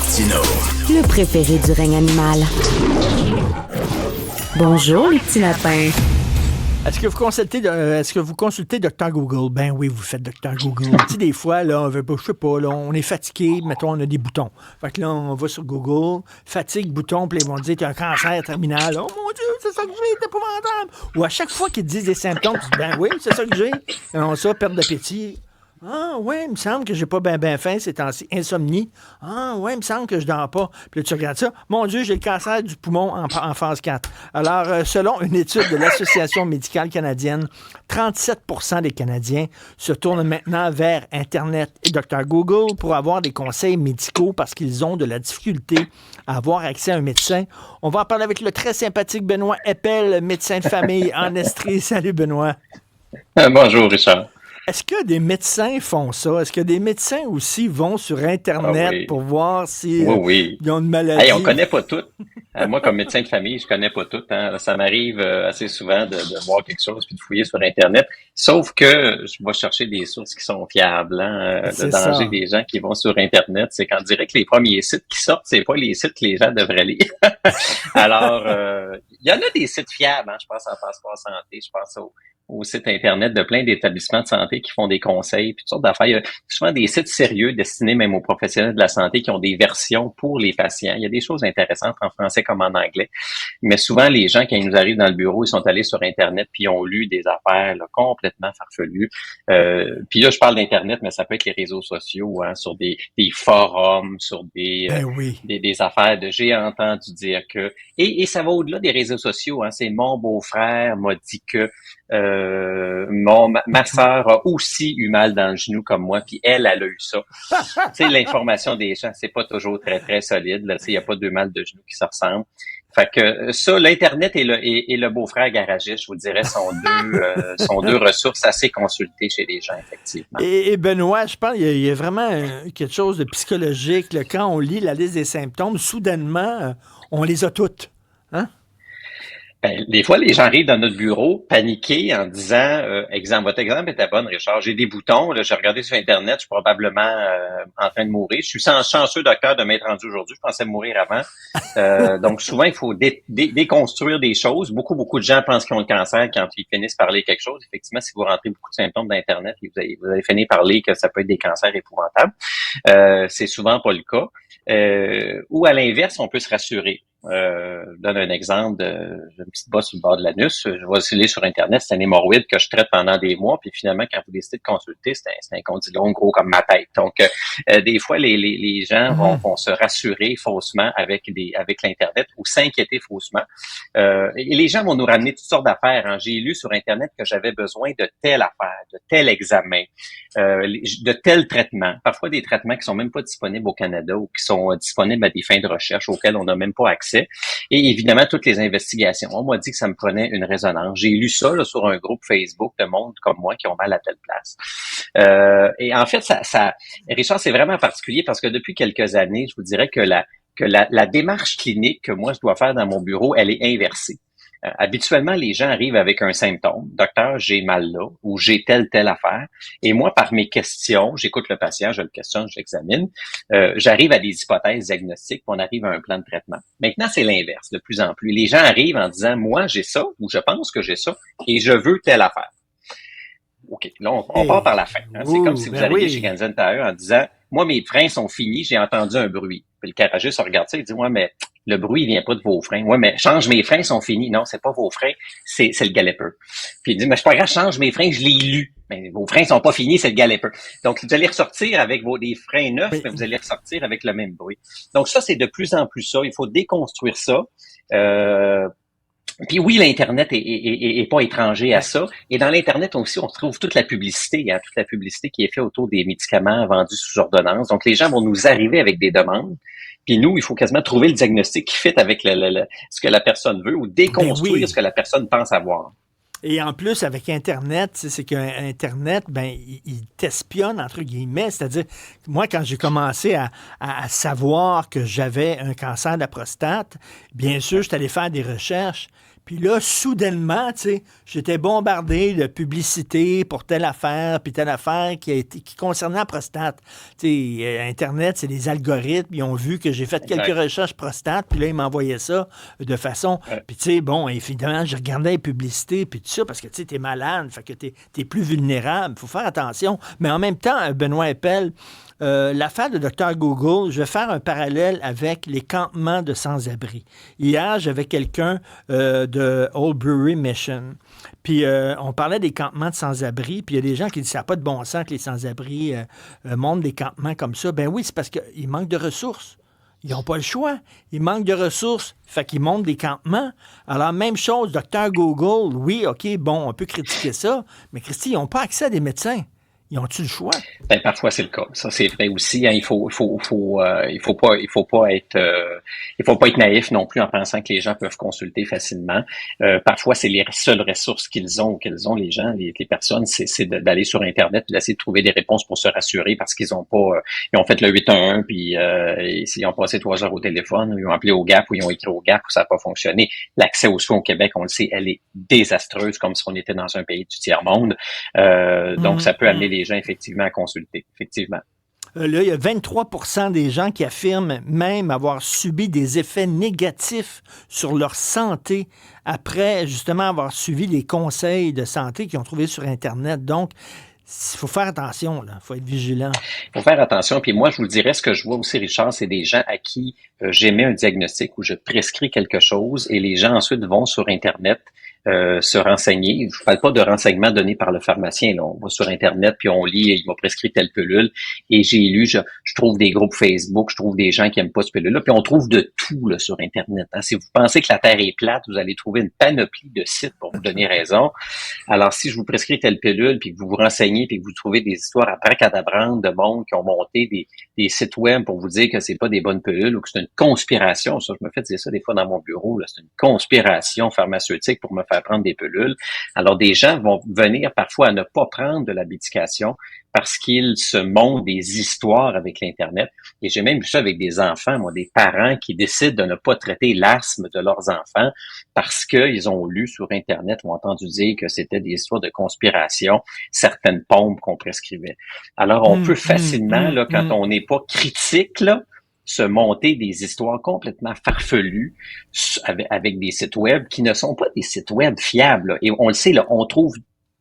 Martineau. Le préféré du règne animal. Bonjour, les petits lapins. Est-ce que vous consultez Dr Google? Ben oui, vous faites Dr Google. Tu sais, des fois, là, je sais pas, là, on est fatigué, mettons, on a des boutons. Fait que là, on va sur Google, fatigue, bouton, puis ils vont dire, t'as un cancer terminal. Oh mon Dieu, c'est ça que j'ai, c'est épouvantable. Ou à chaque fois qu'ils te disent des symptômes, tu dis, ben oui, c'est ça que j'ai. Non, ça, perte d'appétit. Ah, ouais, il me semble que j'ai pas bien faim ces temps-ci. Insomnie. Ah, ouais, il me semble que je dors pas. Puis là, tu regardes ça. Mon Dieu, j'ai le cancer du poumon en phase 4. Alors, selon une étude de l'Association médicale canadienne, 37% des Canadiens se tournent maintenant vers Internet et Dr Google pour avoir des conseils médicaux parce qu'ils ont de la difficulté à avoir accès à un médecin. On va en parler avec le très sympathique Benoît Eppel, médecin de famille en Estrie. Salut, Benoît. Bonjour, Richard. Est-ce que des médecins font ça? Est-ce que des médecins aussi vont sur Internet pour voir si ils ont une maladie? Hey, on connaît pas tout. Moi, comme médecin de famille, je connais pas tout. Hein. Ça m'arrive assez souvent de voir quelque chose puis de fouiller sur Internet. Sauf que je vais chercher des sources qui sont fiables. Hein. Le danger des gens qui vont sur Internet, c'est qu'on dirait que les premiers sites qui sortent, c'est pas les sites que les gens devraient lire. Alors, il y en a des sites fiables. Hein. Je pense à Passeport Santé, je pense au site Internet de plein d'établissements de santé qui font des conseils, puis toutes sortes d'affaires. Il y a souvent des sites sérieux destinés même aux professionnels de la santé qui ont des versions pour les patients. Il y a des choses intéressantes en français comme en anglais. Mais souvent, les gens, quand ils nous arrivent dans le bureau, ils sont allés sur Internet puis ils ont lu des affaires là, complètement farfelues. Puis là, je parle d'Internet, mais ça peut être les réseaux sociaux, hein, sur des forums, sur des affaires de j'ai entendu dire que... Et ça va au-delà des réseaux sociaux. Hein, c'est mon beau-frère m'a dit que ma sœur a aussi eu mal dans le genou comme moi, puis elle a eu ça. Tu sais, l'information des gens, c'est pas toujours très, très solide. Là, tu sais, il n'y a pas deux mal de genoux qui se ressemblent. Fait que ça, l'Internet et le beau-frère garagiste, je vous dirais, sont deux ressources assez consultées chez les gens, effectivement. Et Benoît, je pense qu'il y a vraiment quelque chose de psychologique. Là, quand on lit la liste des symptômes, soudainement, on les a toutes. Hein? Ben, des fois, les gens arrivent dans notre bureau paniqués en disant, votre exemple était bon, Richard, j'ai des boutons, là, j'ai regardé sur Internet, je suis probablement en train de mourir. Je suis chanceux, docteur, de m'être rendu aujourd'hui, je pensais mourir avant. Donc, souvent, il faut déconstruire des choses. Beaucoup de gens pensent qu'ils ont le cancer quand ils finissent par lire quelque chose. Effectivement, si vous rentrez beaucoup de symptômes d'Internet, vous allez finir par lire que ça peut être des cancers épouvantables. C'est souvent pas le cas. Ou à l'inverse, on peut se rassurer. Je donne un exemple j'ai une petite bosse sur le bord de l'anus. Je vais essayer sur Internet, c'est un hémorroïde que je traite pendant des mois, puis finalement, quand vous décidez de consulter, c'est un condylome gros comme ma tête. Donc, des fois, les gens vont se rassurer faussement avec l'Internet ou s'inquiéter faussement. Et les gens vont nous ramener toutes sortes d'affaires. Hein. J'ai lu sur Internet que j'avais besoin de telle affaire, de tel examen, de tel traitement. Parfois, des traitements qui sont même pas disponibles au Canada ou qui sont disponibles à des fins de recherche auxquelles on n'a même pas accès. Et évidemment, toutes les investigations. On m'a dit que ça me prenait une résonance. J'ai lu ça là, sur un groupe Facebook de monde comme moi qui ont mal à telle place. Et en fait, Richard, c'est vraiment particulier parce que depuis quelques années, je vous dirais que la démarche clinique que moi, je dois faire dans mon bureau, elle est inversée. Habituellement, les gens arrivent avec un symptôme. Docteur, j'ai mal là, ou j'ai telle affaire. Et moi, par mes questions, j'écoute le patient, je le questionne, je l'examine. J'arrive à des hypothèses diagnostiques, puis on arrive à un plan de traitement. Maintenant, c'est l'inverse, de plus en plus. Les gens arrivent en disant, moi, j'ai ça, ou je pense que j'ai ça, et je veux telle affaire. OK, là, on part par la fin. Hein. C'est comme si vous arriviez chez Canadian Tire en disant, moi, mes freins sont finis, j'ai entendu un bruit. Puis le garagiste regarde ça, il dit, ouais, mais le bruit, il vient pas de vos freins. Ouais, mais change mes freins, sont finis. Non, c'est pas vos freins, c'est le galloper. Puis il dit, mais c'est pas grave, change mes freins, je l'ai lu. Mais vos freins sont pas finis, c'est le galloper. Donc, vous allez ressortir avec des freins neufs, mais vous allez ressortir avec le même bruit. Donc, ça, c'est de plus en plus ça. Il faut déconstruire ça. Puis oui, l'Internet est pas étranger à ça. Et dans l'Internet aussi, on trouve toute la publicité, hein, toute la publicité qui est faite autour des médicaments vendus sous ordonnance. Donc, les gens vont nous arriver avec des demandes. Puis nous, il faut quasiment trouver le diagnostic qui fit avec ce que la personne veut ou déconstruire ce que la personne pense avoir. Et en plus, avec Internet, c'est qu'Internet, il t'espionne, entre guillemets. C'est-à-dire, moi, quand j'ai commencé à savoir que j'avais un cancer de la prostate, bien sûr, je suis allé faire des recherches. Puis là, soudainement, tu sais, j'étais bombardé de publicité pour telle affaire, puis telle affaire qui concernait la prostate. Tu sais, Internet, c'est des algorithmes. Ils ont vu que j'ai fait quelques recherches prostate, puis là, ils m'envoyaient ça de façon... Puis tu sais, bon, évidemment, je regardais les publicités, puis tout ça, parce que tu sais, t'es malade, fait que t'es plus vulnérable. Faut faire attention. Mais en même temps, Benoît Eppel, l'affaire de Dr Google, je vais faire un parallèle avec les campements de sans-abri. Hier, j'avais quelqu'un de Old Brewery Mission. Puis on parlait des campements de sans-abri, puis il y a des gens qui disent ça n'a pas de bon sens que les sans-abri montent des campements comme ça. Ben oui, c'est parce qu'il manque de ressources. Ils n'ont pas le choix. Ils manquent de ressources. Fait qu'ils montent des campements. Alors, même chose, Dr Google, oui, OK, bon, on peut critiquer ça, mais Christy, ils n'ont pas accès à des médecins. Ils ont-tu le choix? Ben, parfois c'est le cas. Ça c'est vrai aussi. Hein, il faut pas être naïf non plus en pensant que les gens peuvent consulter facilement. Parfois c'est les seules ressources qu'ils ont les gens, les personnes, c'est d'aller sur Internet, d'essayer de trouver des réponses pour se rassurer parce qu'ils ont pas, ils ont fait le 811 puis ils ont passé 3 heures au téléphone, ou ils ont appelé au Gap ou ils ont écrit au Gap ou ça n'a pas fonctionné. L'accès aux soins au Québec, on le sait, elle est désastreuse comme si on était dans un pays du tiers-monde. Donc ça peut amener les gens effectivement à consulter, effectivement. Là, il y a 23 des gens qui affirment même avoir subi des effets négatifs sur leur santé après justement avoir suivi les conseils de santé qu'ils ont trouvés sur Internet. Donc, il faut faire attention, il faut être vigilant. Il faut faire attention. Puis moi, je vous le dirais, ce que je vois aussi, Richard, c'est des gens à qui j'émets un diagnostic ou je prescris quelque chose et les gens ensuite vont sur Internet se renseigner. Je ne parle pas de renseignements donnés par le pharmacien. Là. On va sur Internet, puis on lit, il m'a prescrit telle pilule. Et j'ai lu, je trouve des groupes Facebook, je trouve des gens qui n'aiment pas ce pilule-là. Puis on trouve de tout là, sur Internet. Hein. Si vous pensez que la Terre est plate, vous allez trouver une panoplie de sites pour vous donner raison. Alors, si je vous prescris telle pilule, puis que vous vous renseignez, puis que vous trouvez des histoires abracadabrantes de monde qui ont monté des sites web pour vous dire que c'est pas des bonnes pilules ou que c'est une conspiration. Ça, je me fais dire ça des fois dans mon bureau. Là, c'est une conspiration pharmaceutique pour me faire prendre des pilules. Alors, des gens vont venir parfois à ne pas prendre de la médication parce qu'ils se montrent des histoires avec l'Internet. Et j'ai même vu ça avec des enfants, moi, des parents qui décident de ne pas traiter l'asthme de leurs enfants parce qu'ils ont lu sur Internet ou entendu dire que c'était des histoires de conspiration, certaines pompes qu'on prescrivait. Alors, on peut facilement, là, quand on n'est pas critique, là, se monter des histoires complètement farfelues avec des sites web qui ne sont pas des sites web fiables. Là. Et on le sait, là, on trouve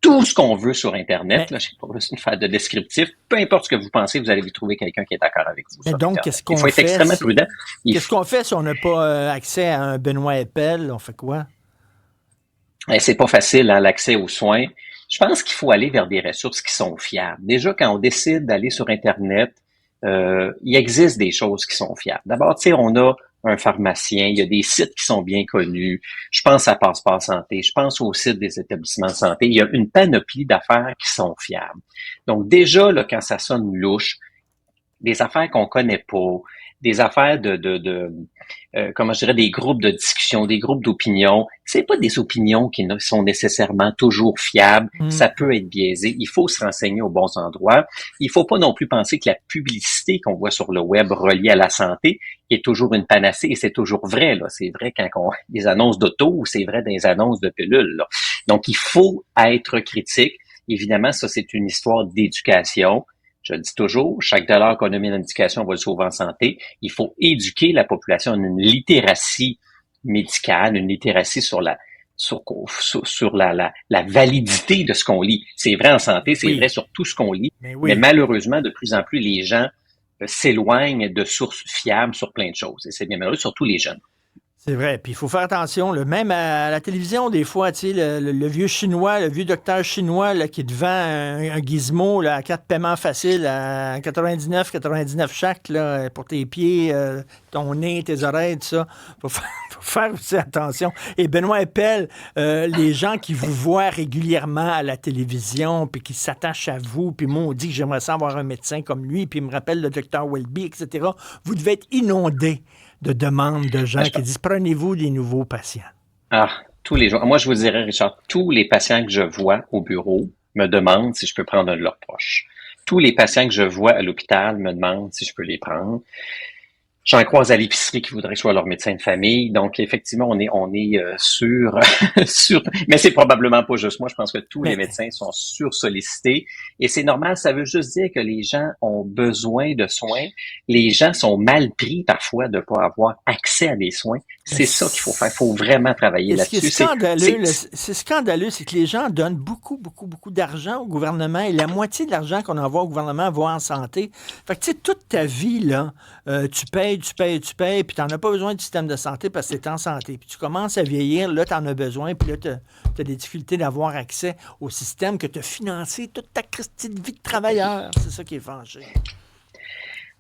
tout ce qu'on veut sur Internet. Là, je ne sais pas besoin de faire de descriptif. Peu importe ce que vous pensez, vous allez trouver quelqu'un qui est d'accord avec vous. Mais donc, qu'est-ce qu'on fait? Il faut être extrêmement prudent. Qu'est-ce qu'on fait si on n'a pas accès à un Benoît Eppel? On fait quoi? C'est pas facile, hein, l'accès aux soins. Je pense qu'il faut aller vers des ressources qui sont fiables. Déjà, quand on décide d'aller sur Internet, il existe des choses qui sont fiables. D'abord, tu sais, on a un pharmacien, il y a des sites qui sont bien connus. Je pense à Passeport Santé, je pense au site des établissements de santé. Il y a une panoplie d'affaires qui sont fiables. Donc déjà, là, quand ça sonne louche, des affaires qu'on connaît pas, des affaires comment je dirais, des groupes de discussion, des groupes d'opinion. C'est pas des opinions qui sont nécessairement toujours fiables. Ça peut être biaisé. Il faut se renseigner aux bons endroits. Il faut pas non plus penser que la publicité qu'on voit sur le web reliée à la santé est toujours une panacée et c'est toujours vrai, là. C'est vrai quand on des annonces d'auto ou c'est vrai dans les annonces de pilules, là. Donc, il faut être critique. Évidemment, ça, c'est une histoire d'éducation. Je le dis toujours, chaque dollar qu'on a mis dans l'éducation va le sauver en santé. Il faut éduquer la population à une littératie médicale, une littératie sur la validité de ce qu'on lit. C'est vrai en santé, c'est vrai sur tout ce qu'on lit. Mais malheureusement, de plus en plus, les gens s'éloignent de sources fiables sur plein de choses. Et c'est bien malheureux, surtout les jeunes. C'est vrai. Puis il faut faire attention. Là. Même à la télévision, des fois, tu sais, le vieux chinois, le vieux docteur chinois là, qui te vend un gizmo là, à 4 paiements faciles à 99 chaque là, pour tes pieds, ton nez, tes oreilles, tout ça. Faut faire aussi attention. Et Benoît Eppel, les gens qui vous voient régulièrement à la télévision puis qui s'attachent à vous, puis moi, on dit que j'aimerais ça avoir un médecin comme lui, puis il me rappelle le docteur Welby, etc. Vous devez être inondé de demandes de gens qui disent « Prenez-vous des nouveaux patients? » Tous les jours. Moi, je vous dirais, Richard, tous les patients que je vois au bureau me demandent si je peux prendre un de leurs proches. Tous les patients que je vois à l'hôpital me demandent si je peux les prendre. J'en croise à l'épicerie qui voudraient que je sois leur médecin de famille. Donc, effectivement, on est sur, mais c'est probablement pas juste moi. Je pense que tous les Mais médecins sont sursollicités. Et c'est normal. Ça veut juste dire que les gens ont besoin de soins. Les gens sont mal pris parfois de pas avoir accès à des soins. C'est ça qu'il faut faire. Il faut vraiment travailler et ce qui est là-dessus. scandaleux, là, c'est scandaleux, c'est que les gens donnent beaucoup, beaucoup, beaucoup d'argent au gouvernement et la moitié de l'argent qu'on envoie au gouvernement va en santé. Fait que, tu sais, toute ta vie, là, tu payes, puis tu n'en as pas besoin du système de santé parce que tu es en santé. Puis tu commences à vieillir, là, tu en as besoin, puis là, tu as des difficultés d'avoir accès au système que tu as financé toute ta Christie de vie de travailleur. C'est ça qui est fâché.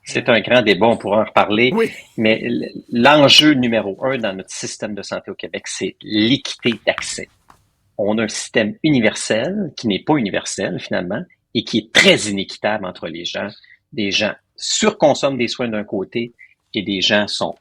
C'est un grand débat, on pourra en reparler, Oui. mais l'enjeu numéro un dans notre système de santé au Québec, c'est l'équité d'accès. On a un système universel qui n'est pas universel finalement et qui est très inéquitable entre les gens. Des gens surconsomment des soins d'un côté et des gens sont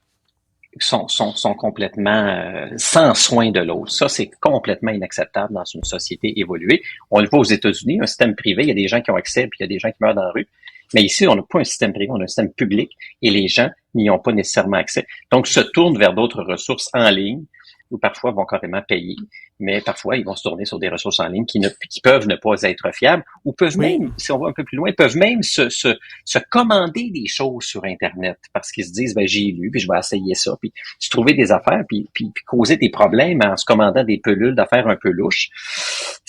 complètement sans soin de l'autre. Ça, c'est complètement inacceptable dans une société évoluée. On le voit aux États-Unis, un système privé, il y a des gens qui ont accès, puis il y a des gens qui meurent dans la rue. Mais ici, on n'a pas un système privé, on a un système public et les gens n'y ont pas nécessairement accès. Donc, se tournent vers d'autres ressources en ligne ou parfois vont carrément payer, mais parfois ils vont se tourner sur des ressources en ligne qui peuvent ne pas être fiables ou peuvent même, si on va un peu plus loin, peuvent même se commander des choses sur Internet parce qu'ils se disent, ben j'ai lu, puis je vais essayer ça, puis se trouver des affaires, puis causer des problèmes en se commandant des pilules d'affaires un peu louches.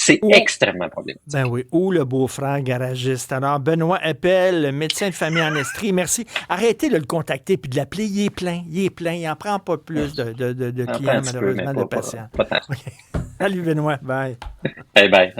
C'est extrêmement problématique. Ben oui, ou le beau-frère garagiste. Alors, Benoît Eppel, médecin de famille en Estrie, merci. Arrêtez de le contacter puis de l'appeler. Il est plein. Il n'en prend pas plus de clients, malheureusement, de patients. Pas tant. Okay. Salut, Benoît. Bye. Bye bye.